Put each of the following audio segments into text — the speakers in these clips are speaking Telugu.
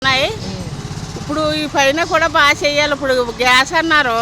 ఉన్నాయి. ఇప్పుడు ఈ పైన కూడా బాగా చేయాలి. ఇప్పుడు గ్యాస్ అన్నారు,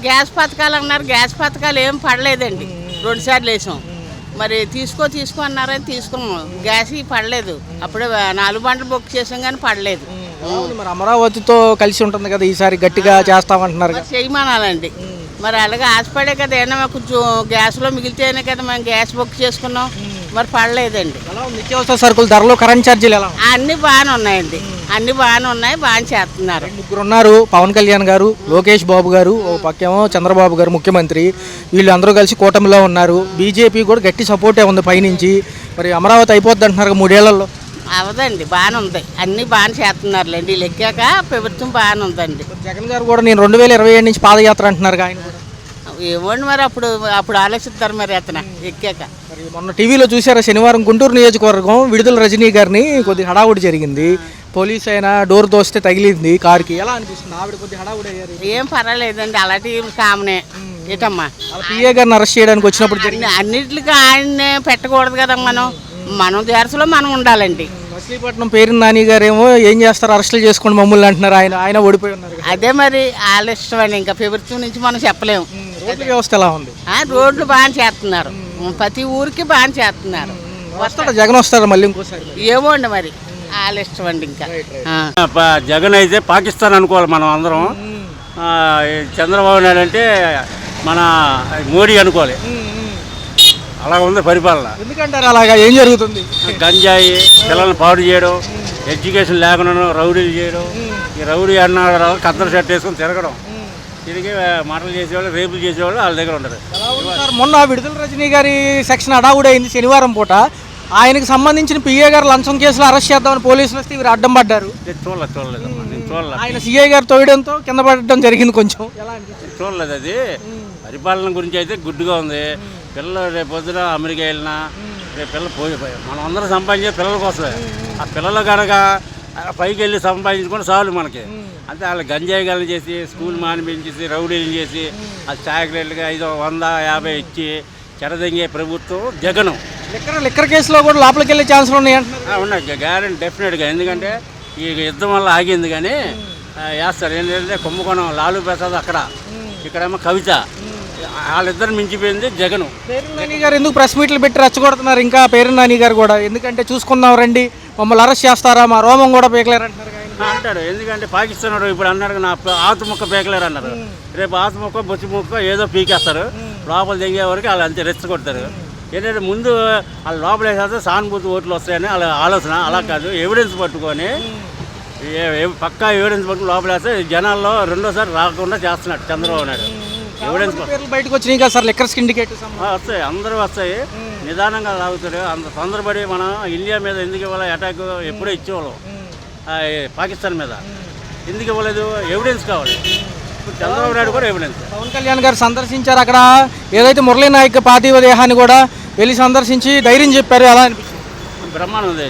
గ్యాస్ పథకాలు అన్నారు, గ్యాస్ పథకాలు ఏం పడలేదండి. 2 సార్లు వేసాం. మరి తీసుకో అన్నారని తీసుకున్నాం. గ్యాస్ పడలేదు. అప్పుడే 4 బండ్లు బుక్ చేసాం కానీ పడలేదు. మరి అమరావతితో కలిసి ఉంటుంది కదా, ఈసారి గట్టిగా చేస్తామంటున్నారు. చేయమనాలండి. మరి అలాగే ఆశపడే కదా, ఏమన్నా కొంచెం గ్యాస్లో మిగిలితేనే కదా మేము గ్యాస్ బుక్ చేసుకున్నాం. మరి పడలేదండి. నిత్యావసర సరుకుల ధరలు, కరెంట్ ఛార్జీలు ఎలా అన్నీ బాగానే ఉన్నాయండి. అన్నీ బాగానే ఉన్నాయి, బాగా చేస్తున్నారు. 3 ఉన్నారు. పవన్ కళ్యాణ్ గారు, లోకేష్ బాబు గారు, ఓ పక్కేమో చంద్రబాబు గారు ముఖ్యమంత్రి. వీళ్ళు అందరూ కలిసి కూటమిలో ఉన్నారు. బీజేపీ కూడా గట్టి సపోర్టే ఉంది పైనుంచి. మరి అమరావతి అయిపోద్ది అంటున్నారు 3 ఏళ్లలో. అవదండి, బాగానే ఉంది. అన్నీ బాగానే చేస్తున్నారులేండి. వీళ్ళు ఎక్కాక ప్రభుత్వం బాగానే ఉందండి. జగన్ గారు కూడా నేను 2027 నుంచి పాదయాత్ర అంటున్నారు. ఆయన కూడా ఏమోండి, మరి అప్పుడు ఆలోచిస్తారు మరి అతను ఎక్కాక. మరి మొన్న టీవీలో చూసారా, శనివారం గుంటూరు నియోజకవర్గం విడుదల రజనీ గారిని కొద్దిగా హడావుడి జరిగింది. పోలీస్ అయినా డోర్ దోస్తే తగిలింది కారుకి. ఎలా అనిపిస్తుంది? ఆవిడ కొద్దిగా హడావుడి అయ్యారు. ఏం పర్వాలేదండి, అలాంటి కామనే. ఏటమ్మా, పిఏ గారిని అరెస్ట్ చేయడానికి వచ్చినప్పుడు అన్నిటికీ ఆయన్నే పెట్టకూడదు కదా. మనం దేశంలో మనం ఉండాలండి. మచిలీపట్నం పేరున్న నాని గారు ఏమో ఏం చేస్తారు, అరెస్టులు చేసుకోండి మమ్మల్ని అంటున్నారు. ఆయన ఓడిపోయి ఉన్నారు. అదే మరి వాళ్ళ ఇష్టం అండి. ఇంకా ప్రభుత్వం నుంచి మనం చెప్పలేము. రోడ్ల వ్యవస్థ ఎలా ఉంది? రోడ్లు బాగా చేస్తున్నారు. ప్రతి ఊరికి బాగా చేస్తున్నారు. వస్తాడు జగన్, వస్తాడు మళ్ళీ ఇంకోసారి. ఏమో అండి, మరి వాళ్ళ ఇష్టం అండి. ఇంకా జగన్ అయితే పాకిస్తాన్ అనుకోవాలి మనం అందరం. చంద్రబాబు నాయుడు అంటే మన మోడీ అనుకోవాలి. అలా ఉంది పరిపాలన. ఎందుకంటారు అలాగా? ఏం జరుగుతుంది? గంజాయి, పిల్లల్ని పాడు చేయడం, ఎడ్యుకేషన్ లేకుండా రౌడీలు చేయడం. ఈ రౌడీ అన్న కద్దరు షర్ట్ వేసుకొని తిరగడం, తిరిగి మాటలు చేసేవాళ్ళు, రేపులు చేసేవాళ్ళు వాళ్ళ దగ్గర ఉంటారు. మొన్న విడుదల రజనీ గారి సెక్షన్ అడావుడి అయింది శనివారం పూట. ఆయనకు సంబంధించిన పిఏ గారు లంచం కేసులో అరెస్ట్ చేద్దామని పోలీసులు వస్తే వీరు అడ్డం పడ్డారు. చూడలేదమ్మా, నేను చూడలేదు. ఆయన సిఐ గారు తోయడంతో కింద పడడం జరిగింది. కొంచెం చూడలేదు. అది పరిపాలన గురించి అయితే గుడ్డుగా ఉంది. పిల్లలు రేపు పొద్దున అమెరికా వెళ్ళినా రేపు పిల్లలు పోయిపోయి మనం అందరం సంపాదించే పిల్లల కోసమే. ఆ పిల్లలు కనుక పైకి వెళ్ళి సంపాదించుకొని చాలు మనకి. అంతే వాళ్ళు గంజాయి గల్లు చేసి, స్కూల్ మానిపించేసి, రౌడీలు చేసి, అది చాకరేట్లుగా 100, 50 ఇచ్చి చెడదెంగే ప్రభుత్వం జగను. లిక్కర్ కేసులో కూడా లోపలికి వెళ్ళే ఛాన్సులు ఉన్నాయి. ఉన్నాయి, గ్యారెంటీ డెఫినెట్గా. ఎందుకంటే ఈ యుద్ధం వల్ల ఆగింది కానీ వేస్తారు. ఏంటంటే కుంభకోణం లాలూ ప్రసాద్ అక్కడ, ఇక్కడేమో కవిత, వాళ్ళిద్దరు మించిపోయింది జగను. పేరు నాని గారు ఎందుకు ప్రెస్ మీట్లు పెట్టి రెచ్చగొడుతున్నారు? ఇంకా పేరు నాని గారు కూడా ఎందుకంటే చూసుకుందాం రండి, మమ్మల్ని అరెస్ట్ చేస్తారా, మా రోమం కూడా పేకలేరు అంటున్నారు. అంటాడు. ఎందుకంటే పాకిస్తాన్ ఇప్పుడు అన్నాడు నా ఆతు ముక్క పేకలేరు అన్నారు. రేపు ఆతు ముక్క, బొచ్చి ముక్క ఏదో పీకేస్తారు. లోపల దిగే వరకు వాళ్ళు అంతే రెచ్చగొడతారు. ఏంటంటే ముందు వాళ్ళు లోపల వేసేస్తే సానుభూతి ఓట్లు వస్తాయని వాళ్ళ ఆలోచన. అలా కాదు, ఎవిడెన్స్ పట్టుకొని పక్కా ఎవిడెన్స్ పట్టుకుని లోపల వేస్తే జనాల్లో రెండోసారి రాకుండా చేస్తున్నాడు చంద్రబాబు నాయుడు. ఎవిడెన్స్ బయటకు వచ్చినాయి కదా సార్, లిక్కర్ సిండికేట్ వస్తాయి, అందరూ వస్తాయి. నిదానంగా తాగుతాడు. అంత తొందరపడి మనం ఇండియా మీద ఎందుకు ఇవ్వాలి అటాక్? ఎప్పుడో ఇచ్చేవాళ్ళం పాకిస్తాన్ మీద, ఎందుకు ఇవ్వలేదు? ఎవిడెన్స్ కావాలి. ఇప్పుడు చంద్రబాబు నాయుడు కూడా ఎవిడెన్స్. పవన్ కళ్యాణ్ గారు సందర్శించారు. అక్కడ ఏదైతే మురళీ నాయక్ పార్థివ దేహాన్ని కూడా వెళ్ళి సందర్శించి ధైర్యం చెప్పారు. ఎలా అనిపించింది? బ్రహ్మాండం ఉంది.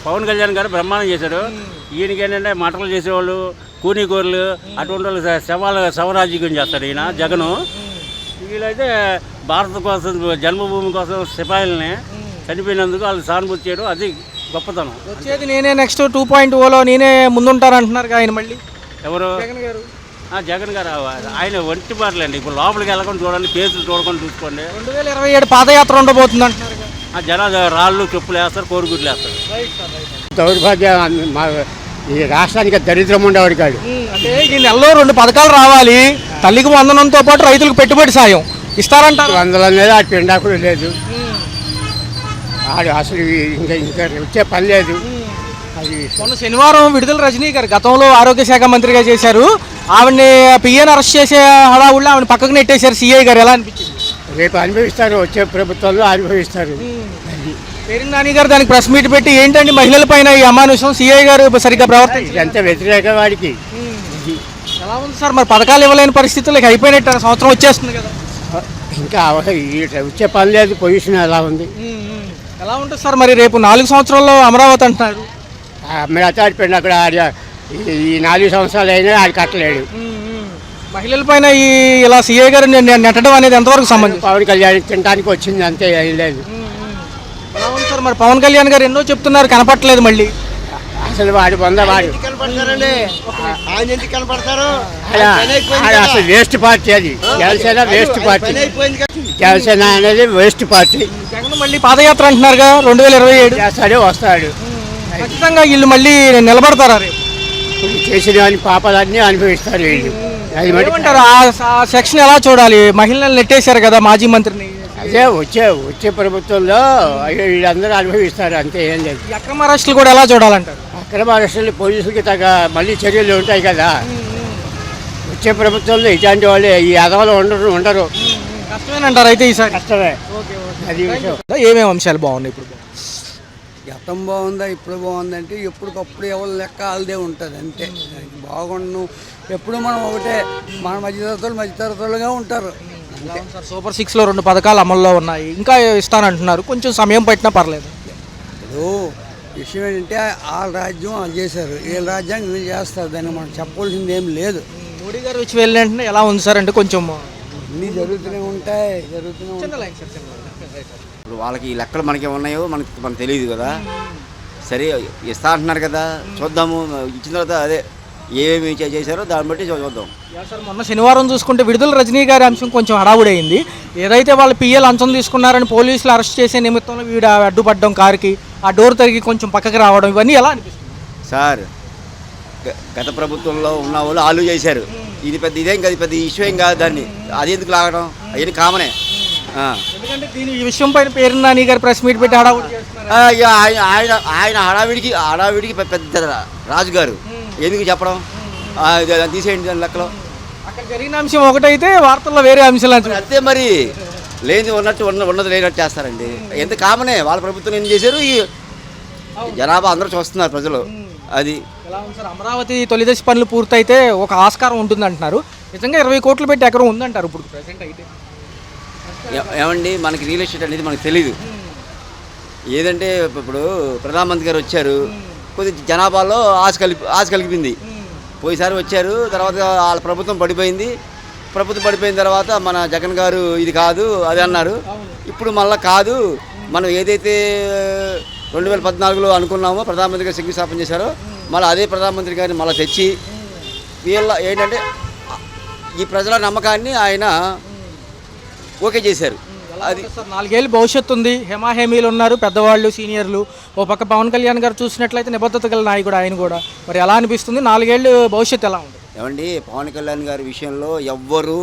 పవన్ కళ్యాణ్ గారు బ్రహ్మాండం చేశాడు. ఈయనకి ఏంటంటే మటలు చేసేవాళ్ళు, కూనీకూరలు, అటువంటి వాళ్ళు శవరాజ్యం చేస్తాడు ఈయన జగను. వీళ్ళైతే భారత కోసం, జన్మభూమి కోసం సిపాయిల్ని చనిపోయినందుకు వాళ్ళు సానుభూతి చేయడం, అది గొప్పతనం. వచ్చేది నేనే నెక్స్ట్ 2.0లో నేనే ముందుంటారంటున్నారు ఆయన. మళ్ళీ ఎవరు? జగన్ గారు. జగన్ గారు ఆయన ఒంటి బాటలండి. ఇప్పుడు లోపలికి వెళ్ళకుండా చూడండి, కేసులు చూడకుండా చూసుకోండి. 2027 పాదయాత్ర ఉండబోతుంది అంటున్నారు. జనాలు రాళ్ళు, చెప్పులు వేస్తారు, కోడిగుడ్లు వేస్తారు. దౌర్భాగ్యం ఈ రాష్ట్రానికి దరిద్రం ఉండేవాడు కాదు. అంటే ఈ నెలలో 2 పథకాలు రావాలి. తల్లికి వందనంతో పాటు రైతులకు పెట్టుబడి సాయం ఇస్తారంటారు. 100 మీద ఆ పిండాకుడు లేదు. ఆడు అసలు ఇంకా వచ్చే పని లేదు. అది మొన్న శనివారం విడుదల రజనీ గారు గతంలో ఆరోగ్య శాఖ మంత్రిగా చేశారు. ఆవిడని పిఏని అరెస్ట్ చేసే హడావుల్లో ఆవిడ పక్కకు నెట్టేశారు సిఐ గారు. ఎలా అనిపించింది? రేపు అనుభవిస్తారు, వచ్చే ప్రభుత్వంలో అనుభవిస్తారు. పేరు నాని గారు దానికి ప్రెస్ మీట్ పెట్టి ఏంటంటే మహిళల పైన ఈ అమానుషం, సిఐ గారు సరిగ్గా ప్రవర్తించారు, ఇదంతా వ్యతిరేక వాడికి. ఎలా ఉంది సార్? మరి పథకాలు ఇవ్వలేని పరిస్థితులకు అయిపోయినట్టు, సంవత్సరం వచ్చేస్తుంది కదా. ఇంకా వచ్చే పని లేదు. పొజిషన్ ఎలా ఉంది? ఎలా ఉంటుంది సార్? మరి రేపు 4 సంవత్సరాల్లో అమరావతి అంటున్నారు. మిగతాడిపోయింది అక్కడ. ఈ 4 సంవత్సరాలు అయినా ఆడు కట్టలేడు. మహిళల పైన ఇలా సిఐ గారు నెట్టడం అనేది ఎంతవరకు సంబంధం? పవన్ కళ్యాణ్ తినడానికి వచ్చింది, అంతే, ఏం లేదు. ఎలా ఉంది సార్? మరి పవన్ కళ్యాణ్ గారు ఎన్నో చెప్తున్నారు, కనపట్లేదు. మళ్ళీ అసలు వాడి వంద వాడు కనపడతారండి ఆయన ఎందుకు కనపడతారు అసలు వేస్ట్ పార్టీ అది. Janasena waste party. పని అయిపోయింది కదా. జనసేన అనేది వేస్ట్ పార్టీ. జగన్ మళ్ళీ పాదయాత్ర అంటున్నారుగా 2027 చేస్తాడే వస్తాడు. ఖచ్చితంగా వీళ్ళు మళ్ళీ నిలబడతారా రేపు? ఇప్పుడు చేసిన పాపాలన్నీ అనుభవిస్తారు వీళ్ళు. అది మరి ఏమంటారు ఆ సెక్షన్ ఎలా చూడాలి? మహిళలను నెట్టేశారు కదా మాజీ మంత్రిని. అదే వచ్చే ప్రభుత్వంలో వీళ్ళందరూ అనుభవిస్తారు అంతే, ఏం లేదు. ఈ అక్రమ అరెస్టులు కూడా ఎలా చూడాలంటారు? అక్రమ అరెస్టులు పోలీసులకి మళ్ళీ చర్యలు ఉంటాయి కదా. వచ్చే ప్రభుత్వంలో ఇట్లాంటి వాళ్ళే ఈ అదవలు ఉండరు. కష్టమేనంటారు అయితే ఈసారి? కష్టమే. అది విషయం. ఏమేమి అంశాలు బాగున్నాయి ఇప్పుడు? గతం బాగుందా ఇప్పుడు బాగుందంటే ఎప్పటికప్పుడు ఎవరు లెక్క వాళ్ళదే ఉంటుంది అంతే. బాగుండు ఎప్పుడు మనం ఒకటే, మన మధ్యతరగతులుగా ఉంటారు. సార్ సూపర్ 6లో 2 పథకాలు అమల్లో ఉన్నాయి, ఇంకా ఇస్తానంటున్నారు, కొంచెం సమయం పట్టినా పర్లేదు. ఇప్పుడు విషయం ఏంటంటే వాళ్ళ రాజ్యం వాళ్ళు చేశారు, వీళ్ళ రాజ్యాన్ని వీళ్ళు చేస్తారు. దాన్ని మనం చెప్పవలసింది ఏం లేదు. మోడీ గారు వచ్చి వెళ్ళిన ఎలా ఉంది సార్ అంటే కొంచెం అన్నీ జరుగుతూనే ఉంటాయి. ఇప్పుడు వాళ్ళకి ఈ లెక్కలు మనకి ఉన్నాయో మనకు తెలియదు కదా. సరే ఇస్తా అంటున్నారు కదా, చూద్దాము. ఇచ్చిన తర్వాత అదే ఏమేమి చేశారో దాన్ని బట్టి చూద్దాం. సార్ మొన్న శనివారం చూసుకుంటే విడుదల రజనీ గారి అంశం కొంచెం హడావుడైంది. ఏదైతే వాళ్ళు పిఏ లంచం తీసుకున్నారని పోలీసులు అరెస్ట్ చేసే నిమిత్తంలో వీడు అడ్డుపడ్డం, కారుకి ఆ డోర్ తిరిగి కొంచెం పక్కకి రావడం, ఇవన్నీ ఎలా అనిపిస్తుంది సార్? గత ప్రభుత్వంలో ఉన్న వాళ్ళు ఆలు చేశారు. ఇది పెద్ద ఇదేం కాదు, పెద్ద ఇష్యూ ఏం కాదు. దాన్ని అది ఎందుకు లాగడం, అవన్నీ కామనే. ఎందుకంటే దీని ఈ విషయం పైన పేరు నాని గారు ప్రెస్ మీట్ పెట్టి హడావుడి చేస్తున్నారు. ఇక ఆయన హడావిడికి పెద్ద రాజుగారు ఎందుకు చెప్పడం, తీసేయండి దాని లెక్కలో. అక్కడ జరిగిన అంశం ఒకటైతే వార్తల్లో వేరే అంశాలు అంతే మరి. లేని ఉన్నది లేనట్టు చేస్తారండి. ఎంత కామనే. వాళ్ళ ప్రభుత్వం ఏం చేశారు, ఈ జనాభా అందరూ చూస్తున్నారు ప్రజలు. అది ఎలా ఉంది సార్? అమరావతి తొలిదశ పనులు పూర్తయితే ఒక ఆస్కారం ఉంటుంది అంటున్నారు. నిజంగా 20 కోట్లు పెట్టి ఎకరం ఉందంటారు ఇప్పుడు ప్రెసెంట్ అయితే? ఏమండి, మనకి రియల్ ఎస్టేట్ అనేది మనకు తెలీదు. ఏదంటే ఇప్పుడు ప్రధానమంత్రి గారు వచ్చారు, కొద్ది జనాభాలో ఆశ కలిపింది. పోయిసారి వచ్చారు, తర్వాత వాళ్ళ ప్రభుత్వం పడిపోయింది. ప్రభుత్వం పడిపోయిన తర్వాత మన జగన్ గారు ఇది కాదు అది అన్నారు. ఇప్పుడు మళ్ళీ కాదు, మనం ఏదైతే 2014లో అనుకున్నామో ప్రధానమంత్రి గారు శంకుస్థాపన చేశారో, మళ్ళీ అదే ప్రధానమంత్రి గారిని మళ్ళీ తెచ్చి వీళ్ళ ఏంటంటే ఈ ప్రజల నమ్మకాన్ని ఆయన ఓకే చేశారు. అది సార్ 4 ఏళ్ళు భవిష్యత్తు ఉంది, హేమాహేమీలు ఉన్నారు పెద్దవాళ్ళు సీనియర్లు. ఓ పక్క పవన్ కళ్యాణ్ గారు చూసినట్లయితే నిబద్ధత గల నాయకుడు ఆయన కూడా. మరి ఎలా అనిపిస్తుంది 4 ఏళ్ళు భవిష్యత్తు ఎలా ఉంది? ఏమండి, పవన్ కళ్యాణ్ గారి విషయంలో ఎవ్వరు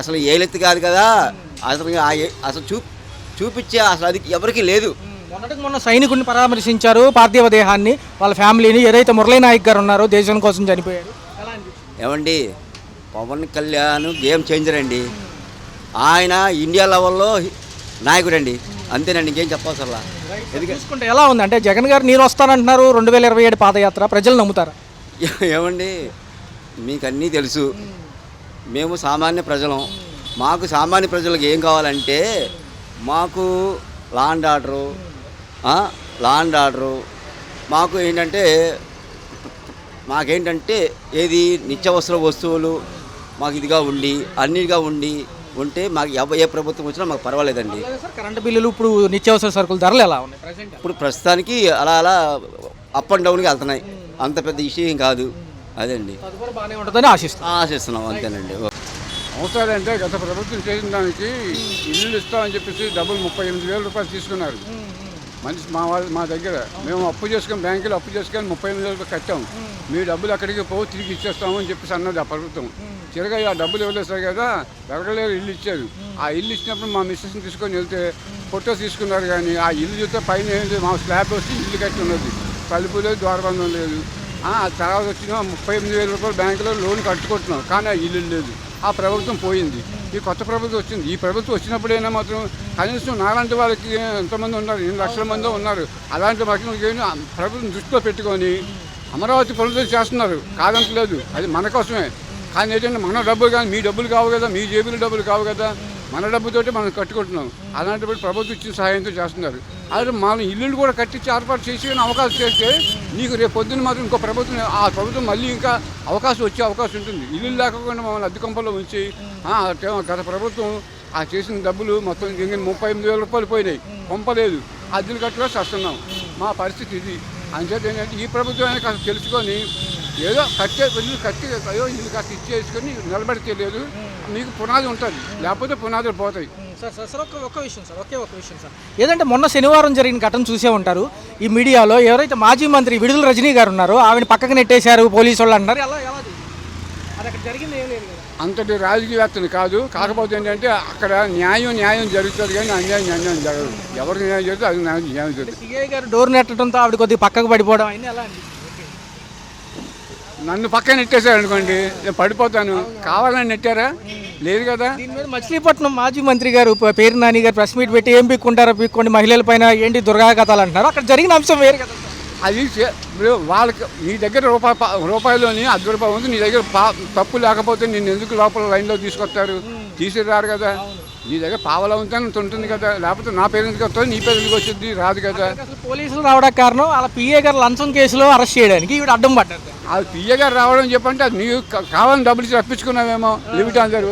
అసలు ఏలెత్తి కాదు కదా. అసలు చూపించే అసలు అది ఎవరికి లేదు. మొన్నటికి మొన్న సైనికుడిని పరామర్శించారు, పార్థివ దేహాన్ని, వాళ్ళ ఫ్యామిలీని. ఏదైతే మురళీ నాయక్ గారు ఉన్నారో దేశం కోసం చనిపోయారు. ఏమండి, పవన్ కళ్యాణ్ గేమ్ చేంజర్ అండి. ఆయన ఇండియా లెవెల్లో నాయకుడు అండి, అంతేనండి, ఇంకేం చెప్పాల్సల్లా. చూసుకుంటే ఎలా ఉంది అంటే జగన్ గారు నేను వస్తానంటున్నారు 2027 పాదయాత్ర, ప్రజలు నమ్ముతారా? ఏమండి, మీకు అన్నీ తెలుసు. మేము సామాన్య ప్రజలం. మాకు సామాన్య ప్రజలకు ఏం కావాలంటే మాకు లా అండ్ ఆర్డరు మాకు ఏంటంటే ఏది నిత్యావసర వస్తువులు మాకు ఇదిగా ఉండి అన్నిగా ఉంటే మాకు ఏ ప్రభుత్వం వచ్చినా మాకు పర్వాలేదండి. కరెంటు బిల్లులు ఇప్పుడు నిత్యావసర సరుకుల ధరలు ఎలా ఉన్నాయి? ఇప్పుడు ప్రస్తుతానికి అలా అప్ అండ్ డౌన్గా వెళ్తున్నాయి. అంత పెద్ద ఇష్యూ ఏం కాదు. అదండి, బాగానే ఉంటుందని ఆశిస్తున్నాం. అంతేనండి. అవసరాలంటే గత ప్రభుత్వం చేసిన దానికి ఇల్లు ఇస్తామని చెప్పేసి డబ్బులు 38,000 రూపాయలు తీసుకున్నారు. మనిషి మా దగ్గర మేము బ్యాంకులో అప్పు చేసుకొని 38,000 రూపాయలు కట్టాము. మీ డబ్బులు అక్కడికి తిరిగి ఇచ్చేస్తాము అని చెప్పేసి అన్నది ఆ ప్రభుత్వం. చిరగా ఆ డబ్బులు ఇవ్వలేదు కదా, ఎవరిలేరు ఇల్లు ఇచ్చారు. ఆ ఇల్లు ఇచ్చినప్పుడు మా మిస్సెస్ని తీసుకొని వెళ్తే ఫోటోస్ తీసుకున్నారు, కానీ ఆ ఇల్లు చూస్తే పైన ఏంటి, మా స్లాబ్ వచ్చి ఇల్లు కట్టి ఉన్నది, తలుపు లేదు, ద్వారబంధం లేదు. తర్వాత వచ్చిన 38,000 రూపాయలు బ్యాంకులో లోన్ కట్టుకుంటున్నాం, కానీ ఆ ఇల్లు లేదు. ఆ ప్రభుత్వం పోయింది, ఈ కొత్త ప్రభుత్వం వచ్చింది. ఈ ప్రభుత్వం వచ్చినప్పుడైనా మాత్రం కనీసం నాలాంటి వాళ్ళకి ఎంతమంది ఉన్నారు, 8 లక్షల మంది ఉన్నారు. అలాంటి ప్రభుత్వం దృష్టిలో పెట్టుకొని అమరావతి పనులు చేస్తున్నారు, కాదంటలేదు. అది మన కోసమే. కానీ ఏంటంటే మన డబ్బులు కానీ మీ డబ్బులు కావు కదా, మీ జేబుల డబ్బులు కావు కదా, మన డబ్బుతోటి మనం కట్టుకుంటున్నాం. అలాంటి ప్రభుత్వం ఇచ్చిన సహాయంతో చేస్తున్నారు. అలాగే మన ఇల్లులు కూడా కట్టించి ఏర్పాటు చేసి అవకాశం చేస్తే నీకు రేపు పొద్దున్న మాత్రం ఇంకో ప్రభుత్వం, ఆ ప్రభుత్వం మళ్ళీ ఇంకా వచ్చే అవకాశం ఉంటుంది. ఇల్లు లేకుండా మమ్మల్ని అద్దె కొంపలో ఉంచి గత ప్రభుత్వం ఆ చేసిన డబ్బులు మొత్తం 38,000 రూపాయలు పోయినాయి, పంపలేదు. అద్దెలు కట్టుగా చేస్తున్నాం. మా పరిస్థితి ఇది. అంచేత ఏంటంటే ఈ ప్రభుత్వం అనేది కాస్త తెలుసుకొని ఏదో ఇల్లు కట్టి ఇల్లు కాస్త ఇచ్చేసుకొని నిలబడితే లేదు మీకు పునాది ఉంటుంది, లేకపోతే పునాదులు పోతాయి. సార్ ఒక్క విషయం సార్, ఒక విషయం సార్. ఏదంటే మొన్న శనివారం జరిగిన ఘటన చూసే ఉంటారు ఈ మీడియాలో. ఎవరైతే మాజీ మంత్రి విడుదల రజనీ గారు ఉన్నారో ఆవిడ పక్కకు నెట్టేశారు పోలీసు వాళ్ళు అంటారు. అది అక్కడ జరిగింది ఏం లేదు కదా. అంతటి రాజకీయవేత్తలు కాదు. కాకపోతే ఏంటంటే అక్కడ న్యాయం జరుగుతుంది కానీ అన్యాయం జరగదు. ఎవరికి న్యాయం జరుగుతుంది అది న్యాయం జరుగుతుంది. సిఐ గారు డోర్ నెట్టడంతో ఆవిడ కొద్దిగా పక్కకు పడిపోవడం అయినా ఎలా అండి? నన్ను పక్కన నెట్టేశారు అనుకోండి, నేను పడిపోతాను. కావాలని నెట్టారా? లేదు కదా. దీని మీద మచిలీపట్నం మాజీ మంత్రి గారు పేరు నాని గారు ప్రెస్ మీట్ పెట్టి ఏం పీక్కుంటారో పీక్కోండి, మహిళల పైన ఏంటి దుర్గాకథలు అంటున్నారు. అక్కడ జరిగిన అంశం వేరు కదా. అది ఇప్పుడు వాళ్ళకి నీ దగ్గర రూపాయలోని ₹10 ఉంది, నీ దగ్గర తప్పు లేకపోతే నేను ఎందుకు లోపల లైన్లో తీసుకొస్తారు? తీసుకురారు కదా. నీ దగ్గర పావలా ఉంటుంది కదా, లేకపోతే నా పేరు ఎందుకు వస్తుంది, నీ పేరు ఎందుకు వచ్చింది? రాదు కదా. అసలు పోలీసులు రావడానికి కారణం అలా పిఏ గారు లంచం కేసులో అరెస్ట్ చేయడానికి ఈవిడ అడ్డం పడ్డారు. అది పిఏ గారు రావడం చెప్పంటే అది నీకు కావాలని డబ్బులు ఇచ్చి రప్పించుకున్నావేమో. లిమిట్ అందరు